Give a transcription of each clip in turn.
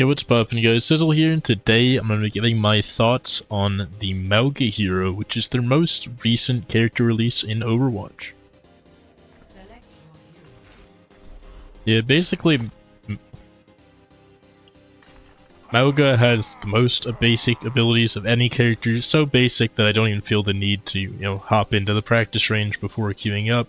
Hey, what's poppin', guys? Sizzle here, and today I'm going to be giving my thoughts on the Mauga hero, which is their most recent character release in Overwatch. Yeah, basically, Mauga has the most basic abilities of any character, so basic that I don't even feel the need to, hop into the practice range before queuing up.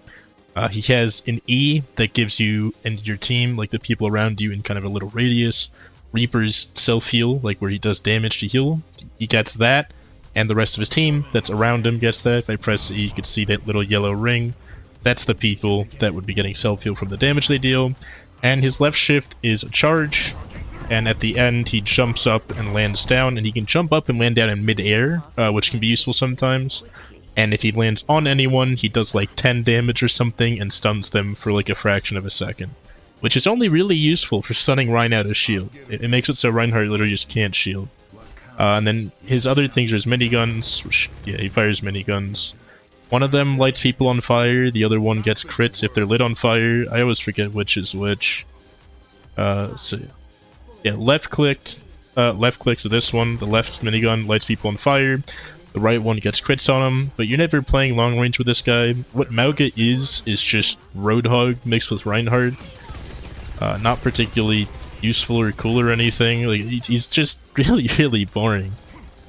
He has an E that gives you and your team, like the people around you, in kind of a little radius. Reaper's self-heal, like where he does damage to heal, he gets that, and the rest of his team that's around him gets that. If I press E, you can see that little yellow ring. That's the people that would be getting self-heal from the damage they deal. And his left shift is a charge, and at the end he jumps up and lands down, and he can jump up and land down in mid-air, which can be useful sometimes. And if he lands on anyone, he does like 10 damage or something and stuns them for like a fraction of a second. Which is only really useful for stunning Rein out of shield. It makes it so Reinhardt literally just can't shield. And then his other things are his miniguns, which, yeah, he fires miniguns. One of them lights people on fire, the other one gets crits if they're lit on fire. I always forget which is which. So, yeah, left clicks to this one. The left minigun lights people on fire. The right one gets crits on him, but you're never playing long range with this guy. What Mauga is just Roadhog mixed with Reinhardt. Not particularly useful or cool or anything. Like he's just really boring.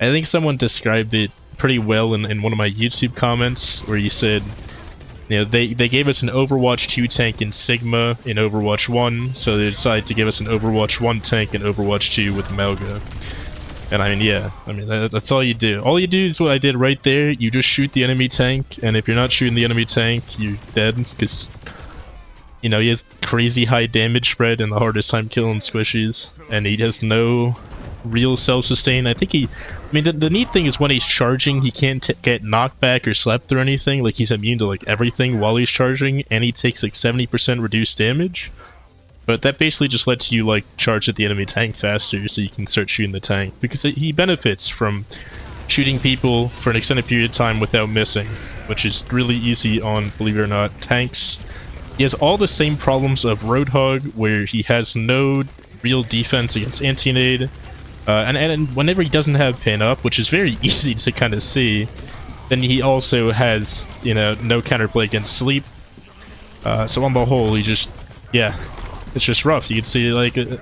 I think someone described it pretty well in one of my YouTube comments, where he said, they gave us an Overwatch 2 tank in Sigma in Overwatch 1, so they decided to give us an Overwatch 1 tank in Overwatch 2 with Mauga. And I mean, yeah, that's all you do. All you do is what I did right there. You just shoot the enemy tank, and if you're not shooting the enemy tank, you're dead, because he has crazy high damage spread and the hardest time killing squishies. And he has no real self-sustain. I think the neat thing is when he's charging, he can't get knockback or slept or anything. Like, he's immune to, like, everything while he's charging, and he takes, like, 70% reduced damage. But that basically just lets you, like, charge at the enemy tank faster so you can start shooting the tank. Because he benefits from shooting people for an extended period of time without missing, which is really easy on, believe it or not, tanks. He has all the same problems of Roadhog, where he has no real defense against anti-nade, and whenever he doesn't have pin up, which is very easy to kind of see, then he also has, no counterplay against sleep. So on the whole, he just, yeah, it's just rough. You can see, like, I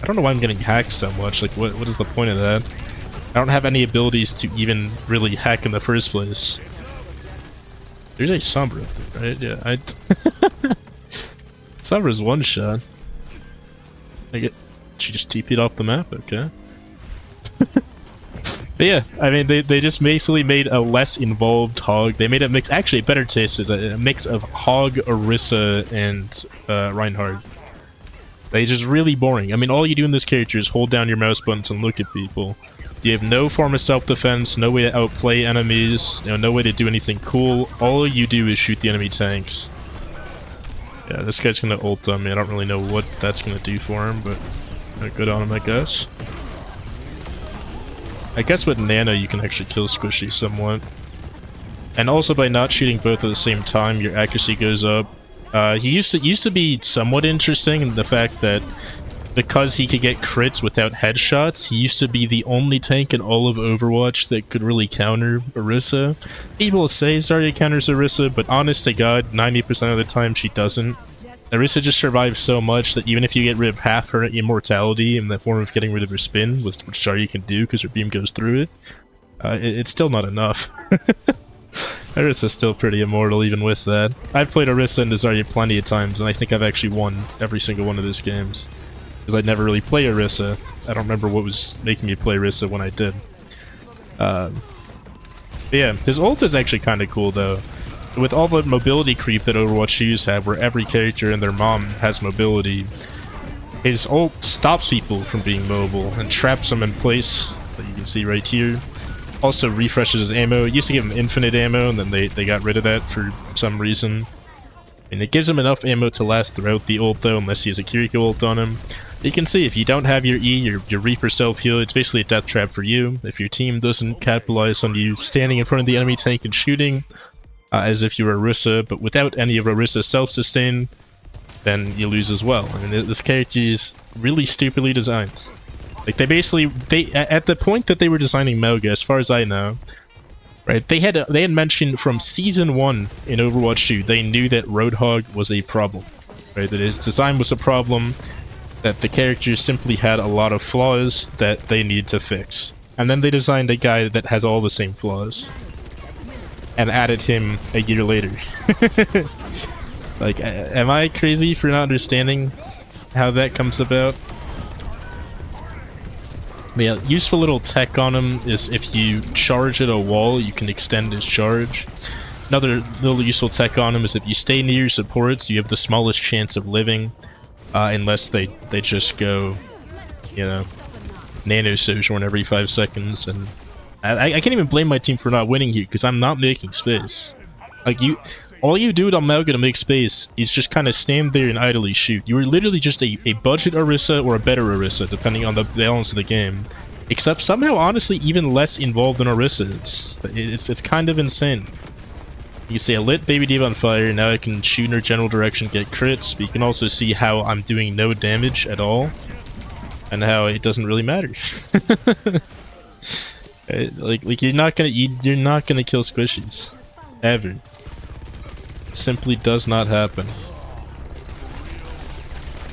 don't know why I'm getting hacked so much. Like, what is the point of that? I don't have any abilities to even really hack in the first place. There's a Sombra up there, right? Yeah, Sombra's one shot. She just TP'd off the map, okay. But yeah, I mean, they just basically made a less involved Hog. They made a mix, actually a better taste is a mix of Hog, Orisa, and Reinhardt. They're just really boring. I mean, all you do in this character is hold down your mouse buttons and look at people. You have no form of self-defense, no way to outplay enemies, no way to do anything cool. All you do is shoot the enemy tanks. Yeah, this guy's gonna ult on me. I don't really know what that's gonna do for him, but good on him, I guess. I guess with Nano you can actually kill Squishy somewhat. And also by not shooting both at the same time, your accuracy goes up. He used to be somewhat interesting in the fact that because he could get crits without headshots, he used to be the only tank in all of Overwatch that could really counter Orisa. People say Zarya counters Orisa, but honest to god, 90% of the time she doesn't. Orisa just survives so much that even if you get rid of half her immortality in the form of getting rid of her spin, which Zarya can do because her beam goes through it, it's still not enough. Orisa's still pretty immortal even with that. I've played Orisa and Zarya plenty of times, and I think I've actually won every single one of those games. Because I'd never really play Orisa. I don't remember what was making me play Orisa when I did. But yeah, his ult is actually kind of cool though. With all the mobility creep that Overwatch 2s have, where every character and their mom has mobility, his ult stops people from being mobile and traps them in place, that you can see right here. Also refreshes his ammo. It used to give him infinite ammo, and then they got rid of that for some reason. And it gives him enough ammo to last throughout the ult though, unless he has a Kiriko ult on him. You can see if you don't have your E, your Reaper self-heal, it's basically a death trap for you. If your team doesn't capitalize on you standing in front of the enemy tank and shooting, as if you were Orisa, but without any of Orisa's self-sustain, then you lose as well. I mean, this character is really stupidly designed. Like they basically at the point that they were designing Mauga, as far as I know, right? They had mentioned from season 1 in Overwatch 2, they knew that Roadhog was a problem, right? That his design was a problem, that the character simply had a lot of flaws that they needed to fix. And then they designed a guy that has all the same flaws and added him a year later. Like, am I crazy for not understanding how that comes about? But yeah, useful little tech on him is if you charge at a wall, you can extend his charge. Another little useful tech on him is if you stay near your supports, you have the smallest chance of living, unless they just go, you know, nano sojourn every 5 seconds. And I can't even blame my team for not winning here, because I'm not making space. Like, all you do on Mauga to make space is just kind of stand there and idly shoot. You are literally just a budget Orisa or a better Orisa, depending on the balance of the game. Except somehow, honestly, even less involved than Orisa is. It's kind of insane. You can see I lit Baby Diva on fire, now I can shoot in her general direction, get crits, but you can also see how I'm doing no damage at all, and how it doesn't really matter. Like you're not gonna kill squishies. Ever. Simply does not happen.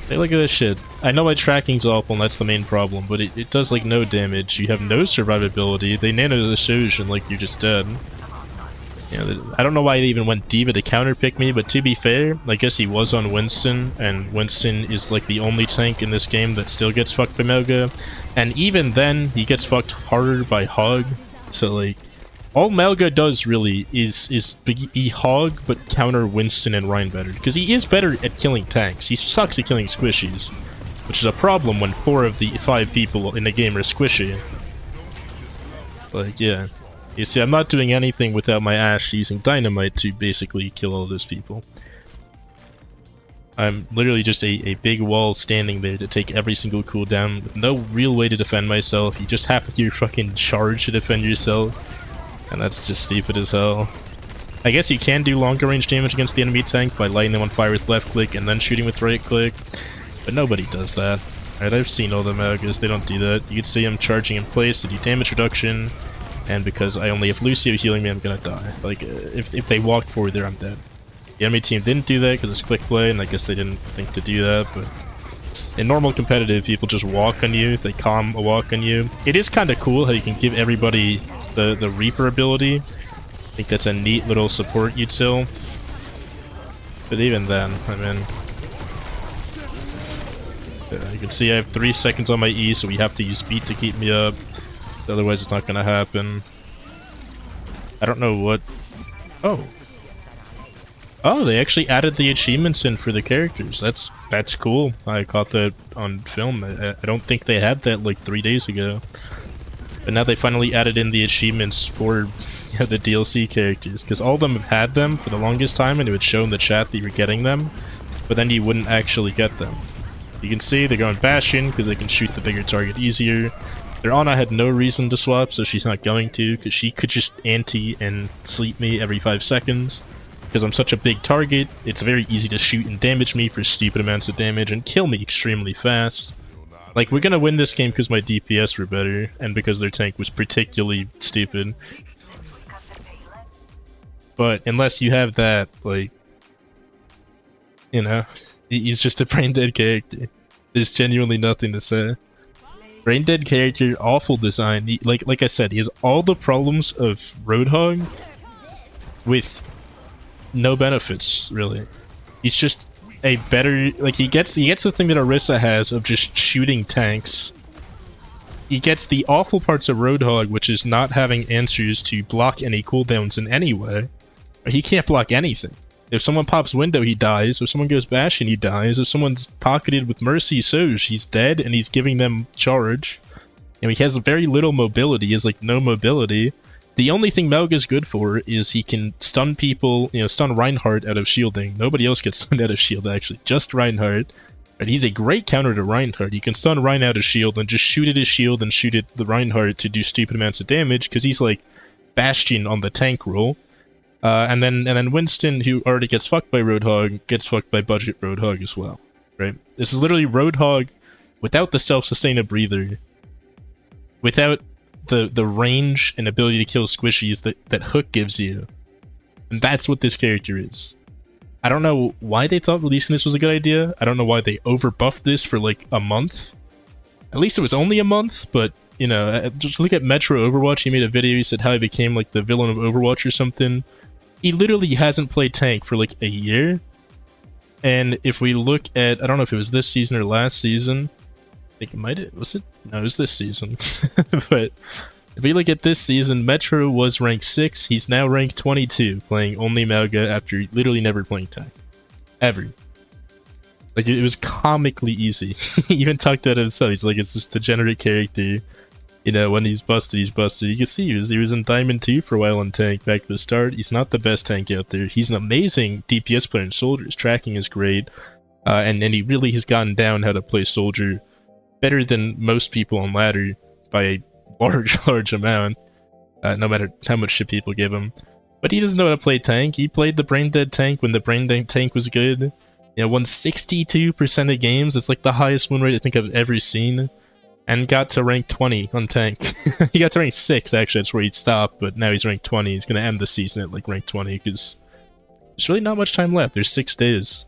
Hey, look at this shit. I know my tracking's awful and that's the main problem, but it does like no damage. You have no survivability. They nano the Shojin like you're just dead. You know, I don't know why they even went Diva to counterpick me, but to be fair, I guess he was on Winston, and Winston is like the only tank in this game that still gets fucked by Mauga. And even then, he gets fucked harder by Hog. So like, all Mauga does really is be Hog, but counter Winston and Ryan better. Because he is better at killing tanks. He sucks at killing squishies. Which is a problem when 4 of the 5 people in the game are squishy. Like, yeah. You see, I'm not doing anything without my Ashe using dynamite to basically kill all those people. I'm literally just a big wall standing there to take every single cooldown with no real way to defend myself. You just have your fucking charge to defend yourself. And that's just stupid as hell. I guess you can do longer range damage against the enemy tank by lighting them on fire with left click and then shooting with right click. But nobody does that. Alright, I've seen all the Maugas, they don't do that. You can see them charging in place to do damage reduction. And because I only have Lucio healing me, I'm gonna die. Like, if they walked forward there, I'm dead. The enemy team didn't do that because it's quick play, and I guess they didn't think to do that, but... In normal competitive, people just walk on you, they calm a walk on you. It is kinda cool how you can give everybody the Reaper ability. I think that's a neat little support util. But even then, I mean... you can see I have 3 seconds on my E, so we have to use beat to keep me up. Otherwise, it's not gonna happen. I don't know what... Oh. Oh, they actually added the achievements in for the characters. That's cool. I caught that on film. I don't think they had that like 3 days ago. But now they finally added in the achievements for the DLC characters. Because all of them have had them for the longest time, and it would show in the chat that you were getting them. But then you wouldn't actually get them. You can see they're going Bastion, because they can shoot the bigger target easier. Their Ana had no reason to swap, so she's not going to, because she could just anti and sleep me every 5 seconds. Because I'm such a big target, it's very easy to shoot and damage me for stupid amounts of damage and kill me extremely fast. Like, we're gonna win this game because my DPS were better, and because their tank was particularly stupid. But unless you have that, like, you know, he's just a brain dead character. There's genuinely nothing to say. Brain dead character, awful design. Like I said, he has all the problems of Roadhog with no benefits, really. He's just a better, like, he gets the thing that Orisa has of just shooting tanks. He gets the awful parts of Roadhog, which is not having answers to block any cooldowns in any way. He can't block anything. If someone pops window, he dies. If someone goes Bastion, he dies. If someone's pocketed with Mercy Soj, he's dead, and he's giving them charge. And he has very little mobility. He has, like, no mobility. The only thing Mauga's good for is he can stun people, you know, stun Reinhardt out of shielding. Nobody else gets stunned out of shield, actually. Just Reinhardt. But he's a great counter to Reinhardt. You can stun Rein out of shield and just shoot at his shield and shoot at the Reinhardt to do stupid amounts of damage, because he's, like, Bastion on the tank role. And then Winston, who already gets fucked by Roadhog, gets fucked by budget Roadhog as well, right? This is literally Roadhog without the self-sustained breather, without the range and ability to kill squishies that Hook gives you. And that's what this character is. I don't know why they thought releasing this was a good idea. I don't know why they overbuffed this for like a month. At least it was only a month, but, you know, just look at Metro Overwatch. He made a video, he said how he became like the villain of Overwatch or something. He literally hasn't played tank for like a year. And if we look at, I don't know if it was this season or last season. I think it might have, was it? No, it was this season. But if we look at this season, Metro was ranked 6. He's now ranked 22, playing only Mauga after literally never playing tank. Ever. Like, it was comically easy. He even talked about it himself. He's like, it's just a degenerate character. You know, when he's busted, he's busted. You can see he was in Diamond 2 for a while in tank back to the start. He's not the best tank out there. He's an amazing DPS player in Soldier. His tracking is great. And he really has gotten down how to play Soldier better than most people on ladder by a large amount. No matter how much shit people give him. But he doesn't know how to play tank. He played the Brain Dead tank when the Brain Dead tank was good. You know, won 62% of games. It's like the highest win rate I think I've ever seen. And got to rank 20 on tank. He got to rank 6, actually, that's where he'd stop, but now he's ranked 20. He's going to end the season at, like, rank 20, because there's really not much time left. There's 6 days.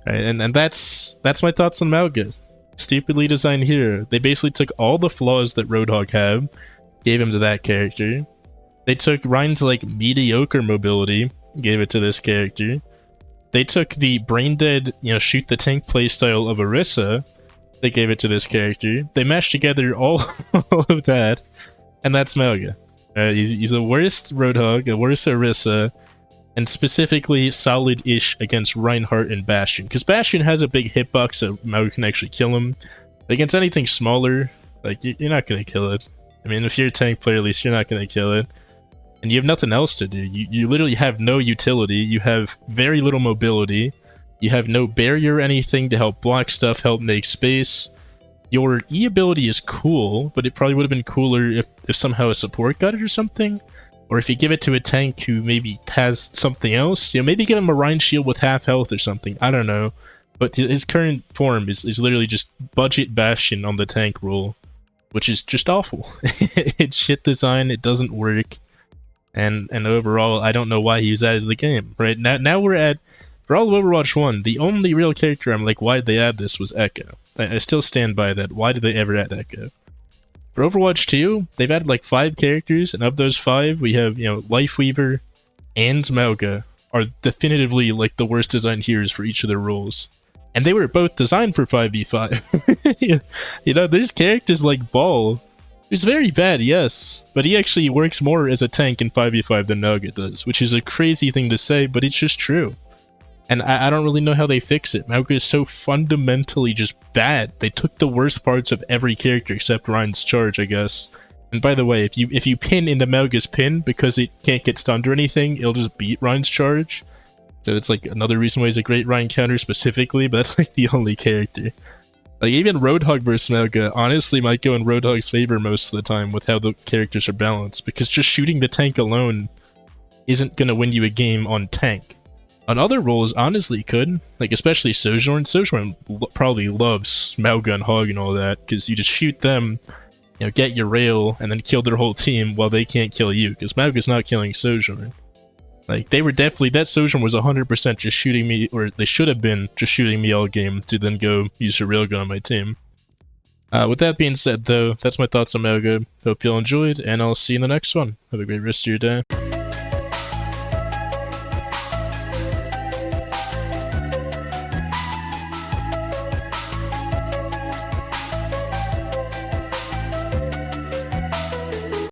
Right, and that's my thoughts on Mauga. Stupidly designed hero. They basically took all the flaws that Roadhog had, gave him to that character. They took Ryan's, like, mediocre mobility, gave it to this character. They took the brain-dead, you know, shoot the tank playstyle of Orisa. They gave it to this character. They mashed together all of that, and that's Mauga. He's a worst Roadhog, a worst Orisa, and specifically solid-ish against Reinhardt and Bastion. Because Bastion has a big hitbox, so Mauga can actually kill him. But against anything smaller, like, you're not going to kill it. I mean, if you're a tank player, at least you're not going to kill it. And you have nothing else to do. You literally have no utility. You have very little mobility. You have no barrier or anything to help block stuff, help make space. Your E ability is cool, but it probably would have been cooler if somehow a support got it or something. Or if you give it to a tank who maybe has something else. You know, maybe give him a Rhine shield with half health or something. I don't know. But his current form is literally just budget Bastion on the tank role. Which is just awful. It's shit design, it doesn't work. And overall, I don't know why he was added to the game. Right, now we're at... For all of Overwatch 1, the only real character I'm like, why'd they add this, was Echo. I still stand by that. Why did they ever add Echo? For Overwatch 2, they've added like 5 characters, and of those 5, we have, you know, Lifeweaver and Mauga are definitively like the worst designed heroes for each of their roles. And they were both designed for 5v5. You know, there's characters like Ball, who's very bad, yes, but he actually works more as a tank in 5v5 than Mauga does, which is a crazy thing to say, but it's just true. And I don't really know how they fix it. Mauga is so fundamentally just bad. They took the worst parts of every character except Ryan's charge, I guess. And by the way, if you pin into Mauga's pin, because it can't get stunned or anything, it'll just beat Ryan's charge. So it's like another reason why he's a great Ryan counter specifically, but that's like the only character. Like even Roadhog versus Mauga honestly might go in Roadhog's favor most of the time with how the characters are balanced, because just shooting the tank alone isn't going to win you a game on tank. On other roles, honestly, could. Like, especially Sojourn. Sojourn probably loves Mauga and Hog and all that, because you just shoot them, you know, get your rail, and then kill their whole team while they can't kill you, because Mauga's not killing Sojourn. Like, they were definitely... That Sojourn was 100% just shooting me, or they should have been just shooting me all game to then go use a railgun on my team. With that being said, though, that's my thoughts on Mauga. Hope you all enjoyed, and I'll see you in the next one. Have a great rest of your day.